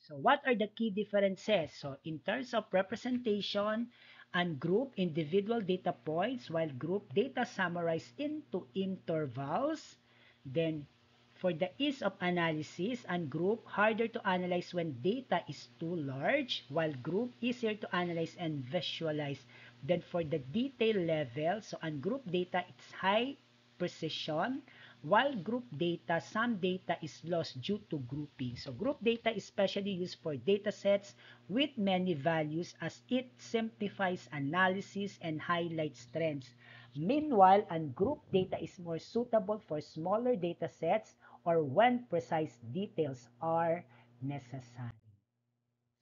So what are the key differences? So in terms of representation, ungroup individual data points while group data summarized into intervals. Then for the ease of analysis, ungroup harder to analyze when data is too large, while group easier to analyze and visualize. Then for the detail level, so ungroup data, it's high precision, while group data, some data is lost due to grouping. So group data is especially used for data sets with many values as it simplifies analysis and highlights trends. Meanwhile, ungroup data is more suitable for smaller data sets or when precise details are necessary.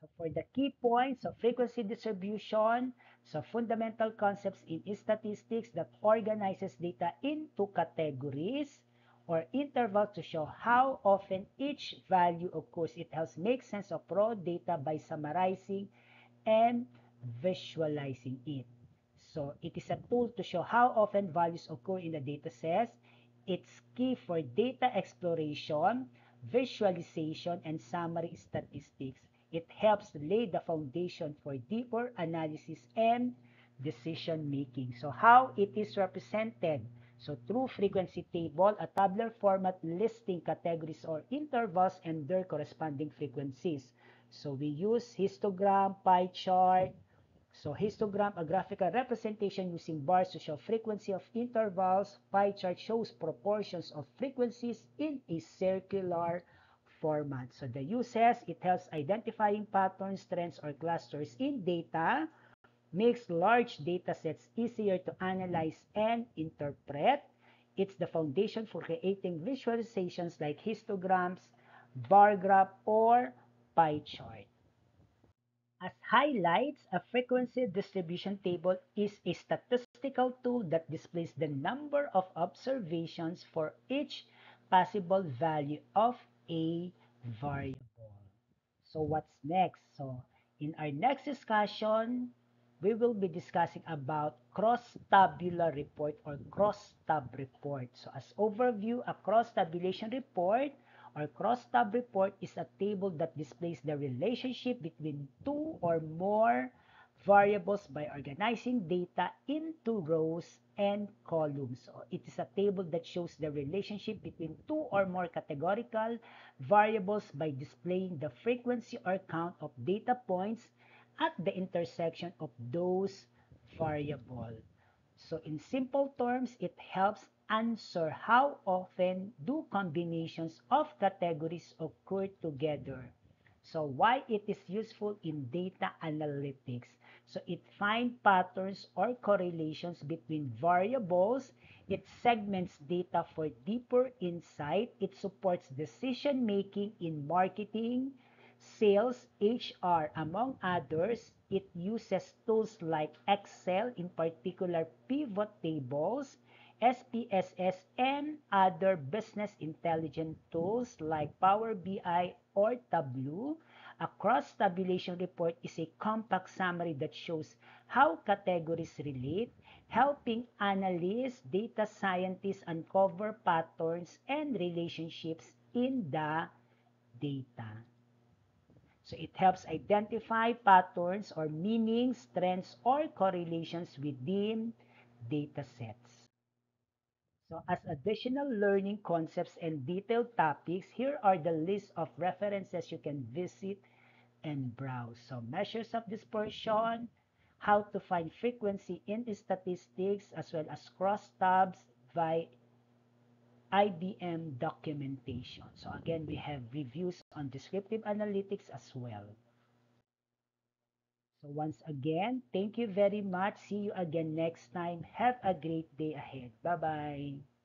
So for the key points of frequency distribution, so fundamental concepts in statistics that organizes data into categories or intervals to show how often each value occurs. It helps make sense of raw data by summarizing and visualizing it. So it is a tool to show how often values occur in the data sets. It's key for data exploration, visualization, and summary statistics. It helps lay the foundation for deeper analysis and decision making. So how it is represented? So through frequency table, a tabular format listing categories or intervals and their corresponding frequencies. So we use histogram, pie chart. So histogram, a graphical representation using bars to show frequency of intervals. Pie chart shows proportions of frequencies in a circular format. So the uses, it helps identifying patterns, trends, or clusters in data, makes large data sets easier to analyze and interpret. It's the foundation for creating visualizations like histograms, bar graph, or pie chart. As highlights, a frequency distribution table is a statistical tool that displays the number of observations for each possible value of a variable. So what's next? So in our next discussion, we will be discussing about cross-tabular report or cross-tab report. So as overview, a cross-tabulation report or cross-tab report is a table that displays the relationship between two or more variables by organizing data into rows and columns. So it is a table that shows the relationship between two or more categorical variables by displaying the frequency or count of data points at the intersection of those variables. So in simple terms, it helps answer how often do combinations of categories occur together. So why it is useful in data analytics. So it finds patterns or correlations between variables. It segments data for deeper insight. It supports decision making in marketing, sales, HR, among others. It uses tools like Excel, in particular pivot tables, SPSS, and other business intelligence tools like Power BI or Tableau. A cross-tabulation report is a compact summary that shows how categories relate, helping analysts, data scientists uncover patterns and relationships in the data. So it helps identify patterns or meanings, trends, or correlations within data sets. So as additional learning concepts and detailed topics, here are the list of references you can visit and browse. So measures of dispersion, how to find frequency in statistics, as well as crosstabs by IBM documentation. So again, we have reviews on descriptive analytics as well. So once again, thank you very much. See you again next time. Have a great day ahead. Bye-bye.